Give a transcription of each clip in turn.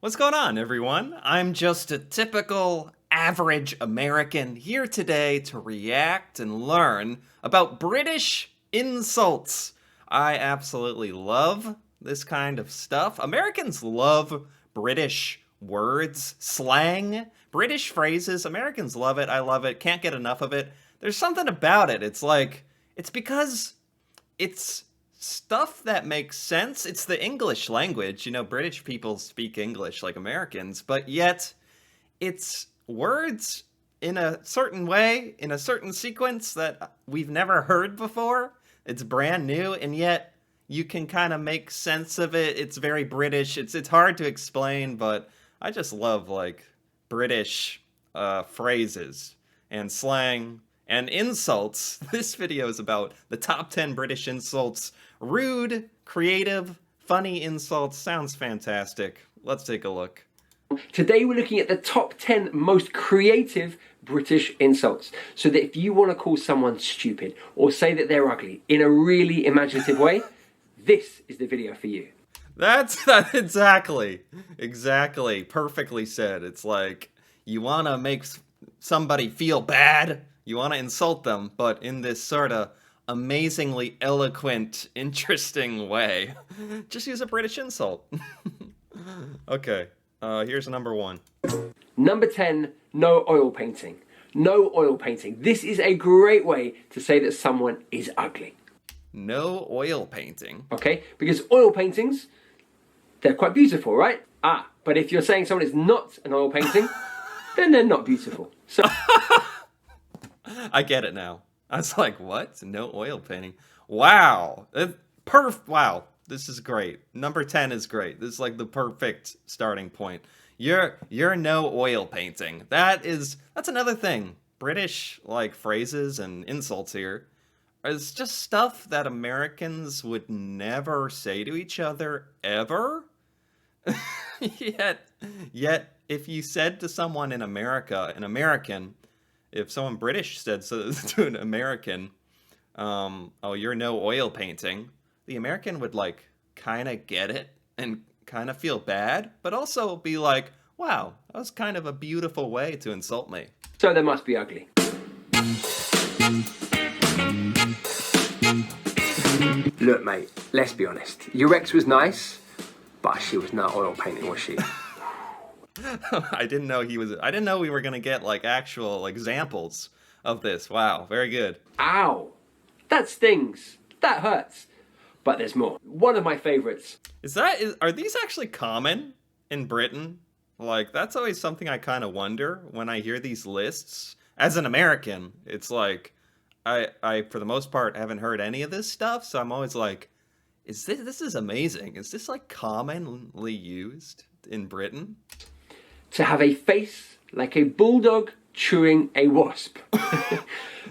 What's going on, everyone? I'm just a typical average American here today to react and learn about British insults. I absolutely love this kind of stuff. Americans love British words, slang, British phrases. Americans love it. I love it. Can't get enough of it. There's something about it. It's because it's stuff that makes sense. It's the English language. British people speak English like Americans, but yet it's words in a certain way, in a certain sequence that we've never heard before. It's brand new, and yet you can kind of make sense of it. It's very British. It's hard to explain, but I just love British phrases and slang and insults. This video is about the top 10 British insults. Rude, creative, funny insults. Sounds fantastic. Let's take a look. Today we're looking at the top 10 most creative British insults. So that if you want to call someone stupid or say that they're ugly in a really imaginative way, this is the video for you. That's that exactly. Perfectly said. It's like you want to make somebody feel bad. You want to insult them, but in this sort of amazingly eloquent, interesting way. Just use a British insult. Okay, here's number 1. Number 10, no oil painting. No oil painting. This is a great way to say that someone is ugly. No oil painting? Okay, because oil paintings, they're quite beautiful, right? But if you're saying someone is not an oil painting, then they're not beautiful. So I get it now. I was like, what? No oil painting. Wow. Wow. This is great. Number 10 is great. This is like the perfect starting point. You're no oil painting. That's another thing. British phrases and insults here is just stuff that Americans would never say to each other ever. Yet if you said to someone in America, an American, if someone British said so to an American, oh, you're no oil painting, the American would kind of get it and kind of feel bad, but also be like, wow, that was kind of a beautiful way to insult me. So they must be ugly. Look, mate, let's be honest. Your ex was nice, but she was not oil painting, was she? I didn't know we were gonna get actual examples of this. Wow, very good. Ow! That stings. That hurts. But there's more. One of my favorites. Are these actually common in Britain? That's always something I kind of wonder when I hear these lists. As an American, it's I for the most part haven't heard any of this stuff, so I'm always like, this is amazing. Is this commonly used in Britain? To have a face like a bulldog chewing a wasp.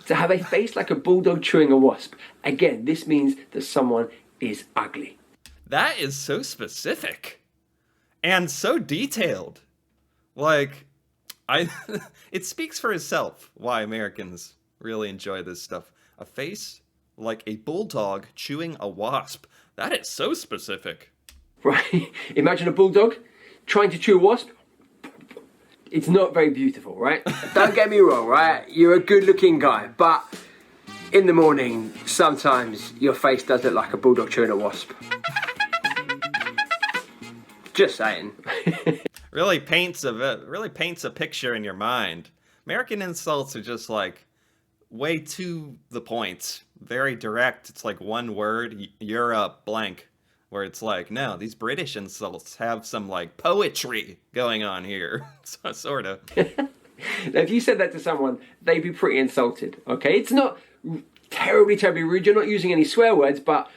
To have a face like a bulldog chewing a wasp. Again, this means that someone is ugly. That is so specific and so detailed. It speaks for itself why Americans really enjoy this stuff. A face like a bulldog chewing a wasp. That is so specific. Right? Imagine a bulldog trying to chew a wasp. It's not very beautiful, right? Don't get me wrong, right? You're a good-looking guy, but in the morning, sometimes your face does look like a bulldog chewing a wasp. Just saying. Really paints a picture in your mind. American insults are just way to the point, very direct. It's one word. You're a blank. Where it's no, these British insults have some poetry going on here. So, sort of. Now, if you said that to someone, they'd be pretty insulted, okay? It's not terribly rude. You're not using any swear words, but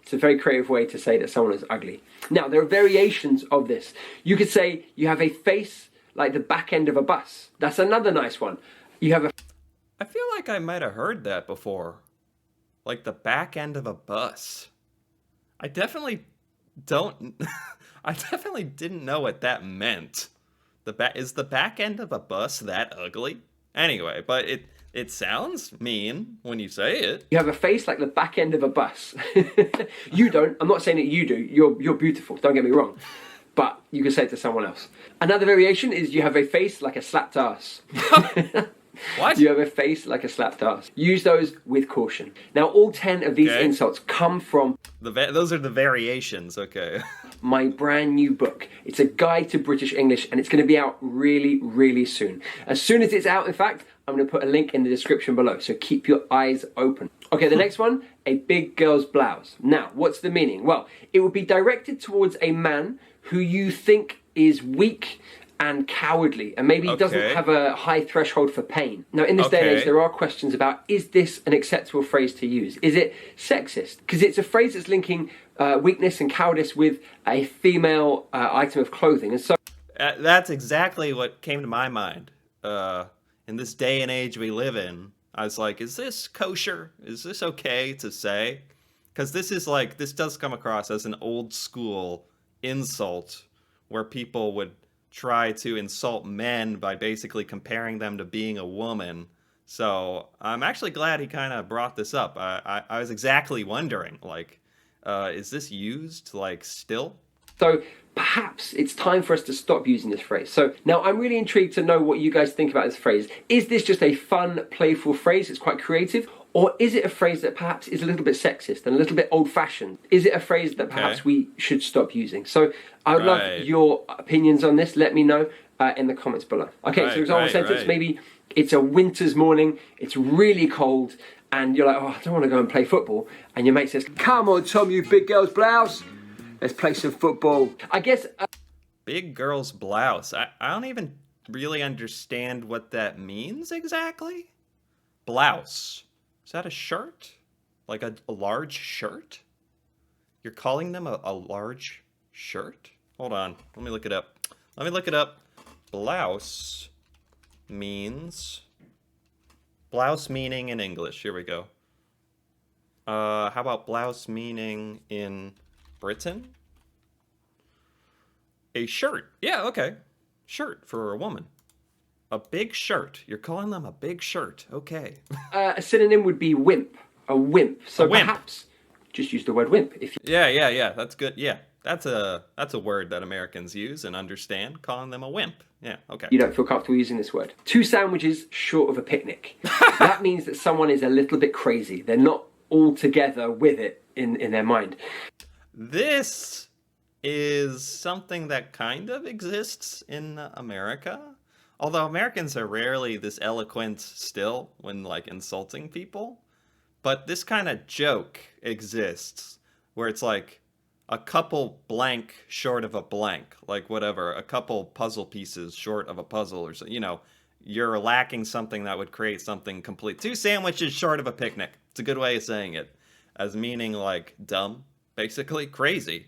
it's a very creative way to say that someone is ugly. Now, there are variations of this. You could say you have a face like the back end of a bus. That's another nice one. I feel like I might have heard that before. The back end of a bus. I definitely didn't know what that meant. Is the back end of a bus that ugly? Anyway, but it sounds mean when you say it. You have a face like the back end of a bus. You don't. I'm not saying that you do. You're beautiful. Don't get me wrong. but you can say it to someone else. Another variation is you have a face like a slapped ass. What? You have a face like a slapped ass. Use those with caution. Now, all 10 of these insults come from those are the variations, okay. my brand new book. It's a guide to British English, and it's going to be out really, really soon. As soon as it's out, in fact, I'm going to put a link in the description below, so keep your eyes open. Okay, the next one, a big girl's blouse. Now, what's the meaning? Well, it would be directed towards a man who you think is weak and cowardly, and maybe doesn't have a high threshold for pain. Now, in this day and age, there are questions about, is this an acceptable phrase to use? Is it sexist? Because it's a phrase that's linking weakness and cowardice with a female item of clothing. And so that's exactly what came to my mind. In this day and age we live in, I was like, is this kosher? Is this okay to say? Because this does come across as an old school insult where people would try to insult men by basically comparing them to being a woman. So I'm actually glad he kind of brought this up. I was exactly wondering, like, is this used, like, still? So perhaps it's time for us to stop using this phrase. So now I'm really intrigued to know what you guys think about this phrase. Is this just a fun, playful phrase? It's quite creative. Or is it a phrase that perhaps is a little bit sexist and a little bit old-fashioned? Is it a phrase that perhaps we should stop using? So I would love your opinions on this. Let me know in the comments below. Okay, so example sentence, maybe it's a winter's morning, it's really cold, and you're like, oh, I don't want to go and play football. And your mate says, come on, Tom, you big girl's blouse. Let's play some football. I guess... big girl's blouse. I don't even really understand what that means exactly. Blouse. Is that a shirt? Like a large shirt? You're calling them a large shirt? Hold on. Let me look it up. Blouse means... blouse meaning in English. Here we go. How about blouse meaning in Britain? A shirt. Yeah, okay. Shirt for a woman. A big shirt. You're calling them a big shirt. Okay. A synonym would be wimp. A wimp. So perhaps just use the word wimp. If you... Yeah. That's good. Yeah. That's a word that Americans use and understand, calling them a wimp. Yeah, okay. You don't feel comfortable using this word. 2 sandwiches short of a picnic. That means that someone is a little bit crazy. They're not all together with it in their mind. This is something that kind of exists in America. Although Americans are rarely this eloquent still when, like, insulting people. But this kind of joke exists where it's like a couple blank short of a blank. Like, whatever, a couple puzzle pieces short of a puzzle or so. You know, you're lacking something that would create something complete. 2 sandwiches short of a picnic. It's a good way of saying it. As meaning, like, dumb, basically. Crazy.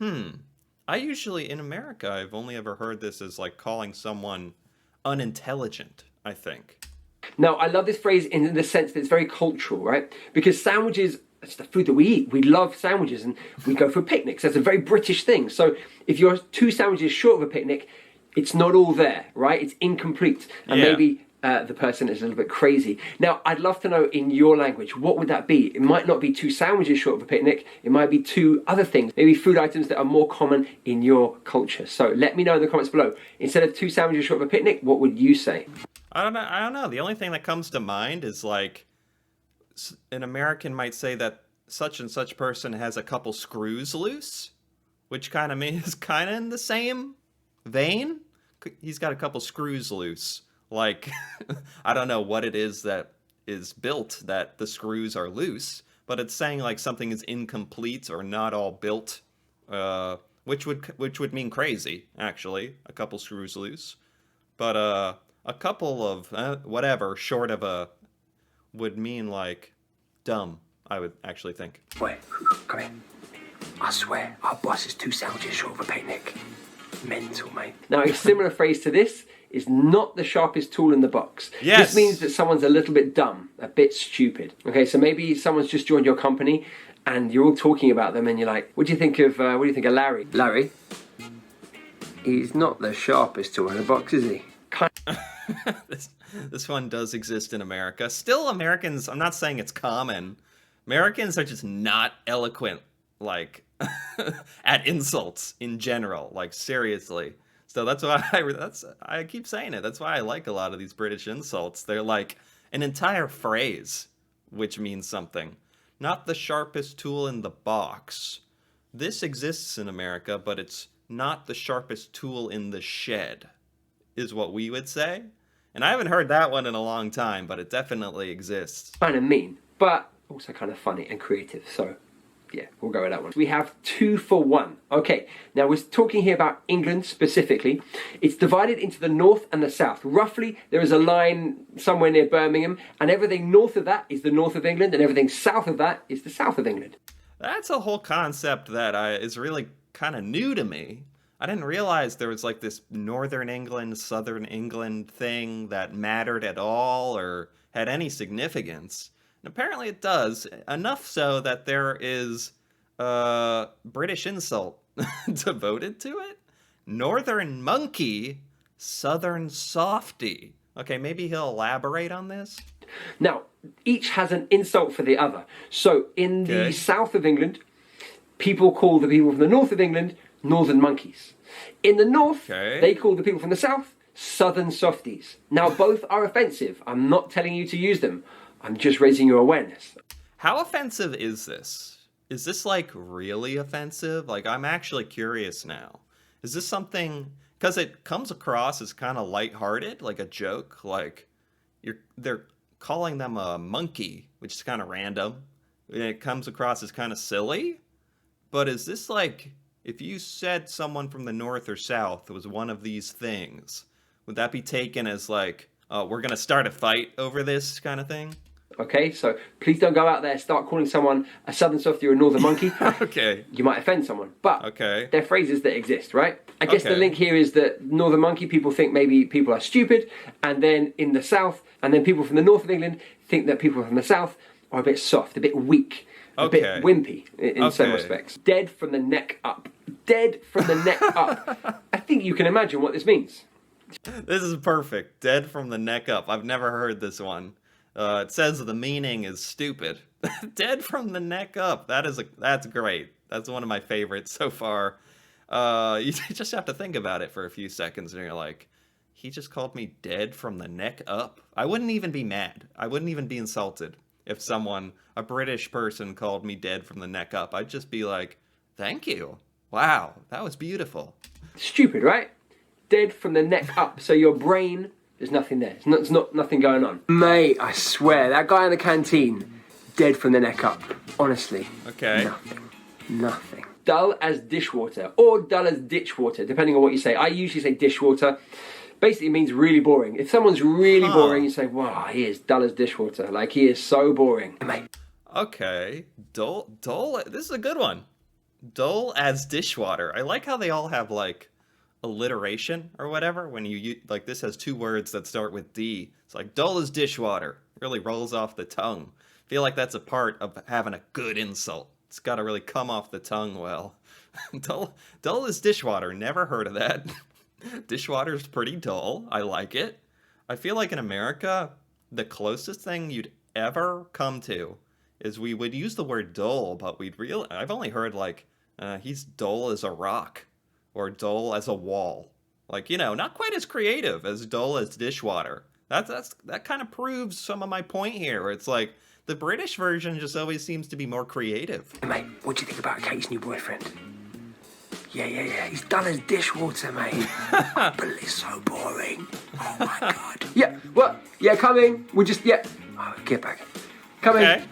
I usually, in America, I've only ever heard this as, like, calling someone unintelligent, I think. Now, I love this phrase in the sense that it's very cultural, right? Because sandwiches, it's the food that we eat. We love sandwiches and we go for picnics. That's a very British thing. So if you're 2 sandwiches short of a picnic, it's not all there, right? It's incomplete. And maybe the person is a little bit crazy. Now, I'd love to know in your language, what would that be? It might not be 2 sandwiches short of a picnic. It might be 2 other things, maybe food items that are more common in your culture. So let me know in the comments below. Instead of 2 sandwiches short of a picnic, what would you say? I don't know. The only thing that comes to mind is, like, an American might say that such and such person has a couple screws loose, which kind of means kind of in the same vein. He's got a couple screws loose. Like, I don't know what it is that is built that the screws are loose, but it's saying, like, something is incomplete or not all built, which would mean crazy, actually. A couple screws loose. But a couple of whatever short of a would mean, like, dumb, I would actually think. Wait, come here. I swear, our boss is 2 sandwiches short of a picnic. Mental, mate. Now, a similar phrase to this is not the sharpest tool in the box. Yes. This means that someone's a little bit dumb, a bit stupid. Okay, so maybe someone's just joined your company and you're all talking about them and you're like, what do you think of Larry? Larry? He's not the sharpest tool in the box, is he? This one does exist in America. Still, Americans, I'm not saying it's common. Americans are just not eloquent, like, at insults in general, like seriously. So that's why I keep saying it. That's why I like a lot of these British insults. They're like an entire phrase, which means something. Not the sharpest tool in the box. This exists in America, but it's not the sharpest tool in the shed, is what we would say. And I haven't heard that one in a long time, but it definitely exists. Kind of mean, but also kind of funny and creative. So yeah, we'll go with that one. We have 2 for 1. Okay, now we're talking here about England specifically. It's divided into the north and the south. Roughly, there is a line somewhere near Birmingham, and everything north of that is the north of England, and everything south of that is the south of England. That's a whole concept that is really kind of new to me. I didn't realize there was like this Northern England, Southern England thing that mattered at all or had any significance. And apparently it does, enough so that there is a British insult devoted to it. Northern monkey, Southern softy. Okay, maybe he'll elaborate on this. Now, each has an insult for the other. So in the south of England, people call the people from the north of England northern monkeys. In the north, they call the people from the south southern softies. Now, both are offensive. I'm not telling you to use them. I'm just raising your awareness. How offensive is this? Is this like really offensive? Like, I'm actually curious now. Is this something, because it comes across as kind of lighthearted, like a joke, like they're calling them a monkey, which is kind of random. And it comes across as kind of silly. But is this like, if you said someone from the north or south was one of these things, would that be taken as like, we're going to start a fight over this kind of thing? Okay, so please don't go out there start calling someone a southern softie or a northern monkey. Okay. You might offend someone, but they're phrases that exist, right? I guess the link here is that northern monkey people think maybe people are stupid, and then in the south, and then people from the north of England think that people from the south are a bit soft, a bit weak, a bit wimpy in some respects. Dead from the neck up. Dead from the neck up. I think you can imagine what this means. This is perfect. Dead from the neck up. I've never heard this one. It says the meaning is stupid. Dead from the neck up. That's great. That's one of my favorites so far. You just have to think about it for a few seconds, and you're like, he just called me dead from the neck up. I wouldn't even be mad. I wouldn't even be insulted if a British person, called me dead from the neck up. I'd just be like, thank you. Wow, that was beautiful. Stupid, right? Dead from the neck up. So your brain, there's nothing there. There's not nothing going on. Mate, I swear, that guy in the canteen, dead from the neck up. Honestly. Okay. Nothing. Dull as dishwater, or dull as ditchwater, depending on what you say. I usually say dishwater. Basically, it means really boring. If someone's really boring, you say, wow, he is dull as dishwater. Like, he is so boring. Mate. Okay. Dull, this is a good one. Dull as dishwater. I like how they all have, like, alliteration or whatever. When like, this has 2 words that start with D. It's like, dull as dishwater. Really rolls off the tongue. I feel like that's a part of having a good insult. It's got to really come off the tongue well. Dull as dishwater. Never heard of that. Dishwater's pretty dull. I like it. I feel like in America, the closest thing you'd ever come to is we would use the word dull, but I've only heard like, he's dull as a rock or dull as a wall. Like, not quite as creative as dull as dishwater. That kind of proves some of my point here, where it's like, the British version just always seems to be more creative. Hey, mate, what do you think about Kate's new boyfriend? Yeah. He's dull as dishwater, mate. But it's so boring. Oh, my God. Yeah, what? Yeah, coming. Oh, get back. Coming. Okay.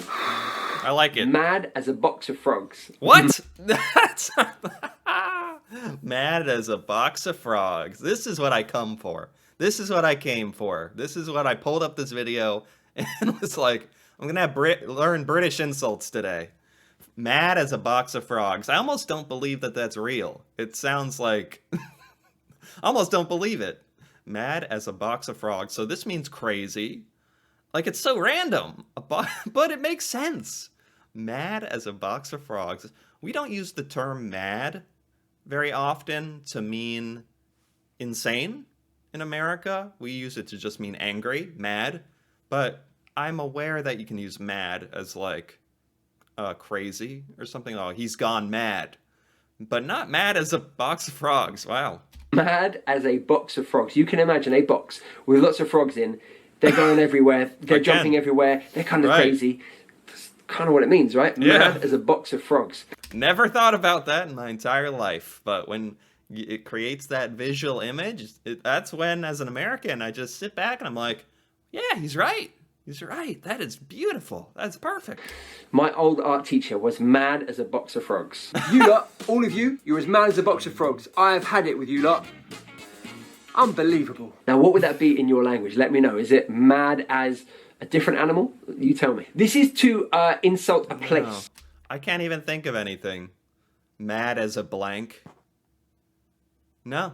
I like it. Mad as a box of frogs. What? That's mad as a box of frogs. This is what I come for. This is what I came for. This is what I pulled up this video and was like, I'm going to learn British insults today. Mad as a box of frogs. I almost don't believe that that's real. It sounds like... I almost don't believe it. Mad as a box of frogs. So this means crazy. Like, it's so random. But it makes sense. Mad as a box of frogs. We don't use the term mad very often to mean insane in America. We use it to just mean angry, mad. But I'm aware that you can use mad as, like, crazy or something. Oh, he's gone mad. But not mad as a box of frogs. Wow. Mad as a box of frogs. You can imagine a box with lots of frogs in. They're going everywhere. They're jumping everywhere. They're kind of crazy. That's kind of what it means, right? Yeah. Mad as a box of frogs. Never thought about that in my entire life. But when it creates that visual image, that's when, as an American, I just sit back and I'm like, yeah, he's right. He's right. That is beautiful. That's perfect. My old art teacher was mad as a box of frogs. You lot, all of you, you're as mad as a box of frogs. I have had it with you lot. Unbelievable. Now, what would that be in your language? Let me know. Is it mad as a different animal? You tell me. This is to insult a place. No, I can't even think of anything. Mad as a blank. No.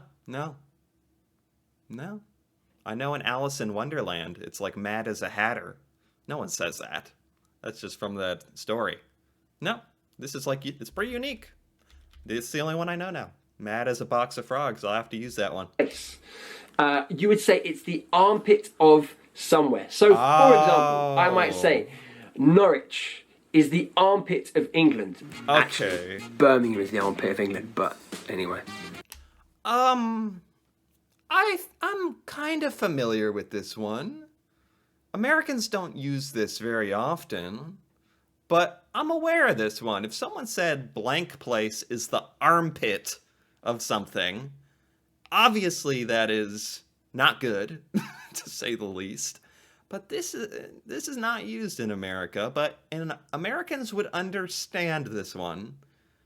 I know in Alice in Wonderland, it's like mad as a hatter. No one says that. That's just from that story. No, this is like, it's pretty unique. It's the only one I know now. Mad as a box of frogs. I'll have to use that one. You would say it's the armpit of somewhere. So, for example, I might say Norwich is the armpit of England. Okay. Actually, Birmingham is the armpit of England, but anyway. I'm kind of familiar with this one. Americans don't use this very often, but I'm aware of this one. If someone said blank place is the armpit of something, obviously that is not good, to say the least. But this is not used in America, but Americans would understand this one,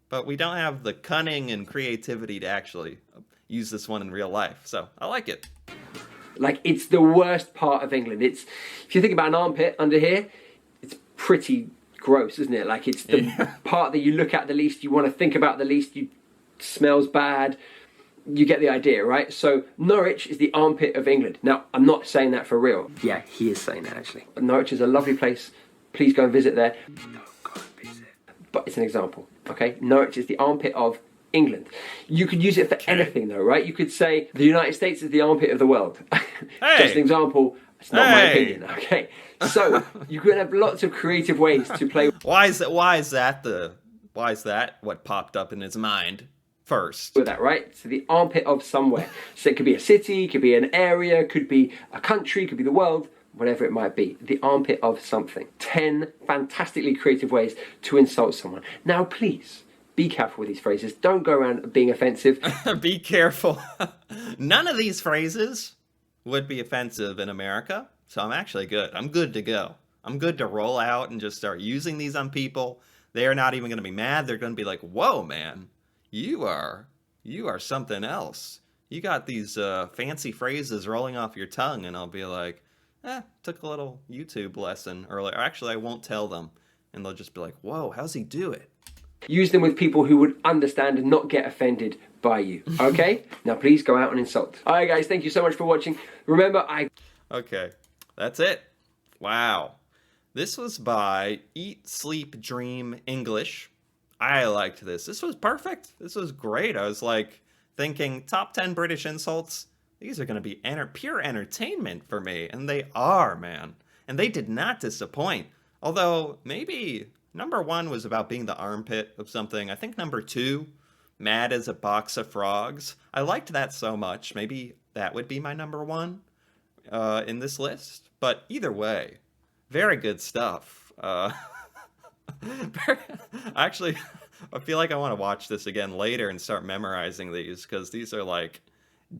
but we don't have the cunning and creativity to actually use this one in real life. So I like it. Like, it's the worst part of England. It's, if you think about an armpit under here, it's pretty gross, isn't it? Like, it's the part that you look at the least, you want to think about the least, smells bad. You get the idea, right? So Norwich is the armpit of England. Now, I'm not saying that for real. Yeah, he is saying that, actually. Norwich is a lovely place. Please go and visit there. No, go and visit. But it's an example, okay? Norwich is the armpit of England. You could use it for anything, though, right? You could say the United States is the armpit of the world. Hey. Just an example. It's not my opinion, okay? So you could have lots of creative ways to play. Why is that what popped up in his mind first? With that, right? So the armpit of somewhere. So it could be a city, it could be an area, could be a country, could be the world, whatever it might be. The armpit of something. 10 fantastically creative ways to insult someone. Now, please, be careful with these phrases. Don't go around being offensive. Be careful. None of these phrases would be offensive in America, so I'm actually good. I'm good to go. I'm good to roll out and just start using these on people. They are not even going to be mad. They're going to be like, whoa, man, you are something else. You got these fancy phrases rolling off your tongue, and I'll be like, took a little YouTube lesson earlier. Actually, I won't tell them, and they'll just be like, whoa, how's he do it? Use them with people who would understand and not get offended by you, okay? Now, please go out and insult. All right, guys, thank you so much for watching. Remember, Okay, that's it. Wow. This was by Eat, Sleep, Dream English. I liked this. This was perfect. This was great. I was like thinking top 10 British insults. These are going to be pure entertainment for me. And they are, man. And they did not disappoint. Although maybe number 1 was about being the armpit of something. I think number 2, mad as a box of frogs. I liked that so much. Maybe that would be my number 1 in this list. But either way, very good stuff. Actually, I feel like I want to watch this again later and start memorizing these, because these are like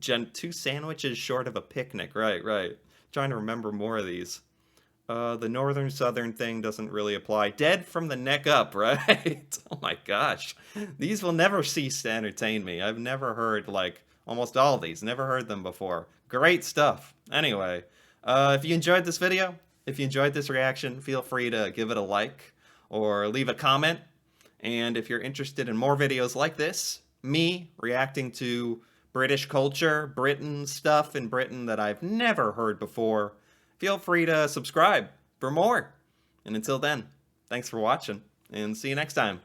2 sandwiches short of a picnic. Right. Trying to remember more of these. The northern southern thing doesn't really apply. Dead from the neck up, right? Oh my gosh. These will never cease to entertain me. I've never heard like almost all these. Never heard them before. Great stuff. Anyway, if you enjoyed this video, if you enjoyed this reaction, feel free to give it a like or leave a comment. And if you're interested in more videos like this, me reacting to British culture, Britain stuff in Britain that I've never heard before, feel free to subscribe for more. And until then, thanks for watching, and see you next time.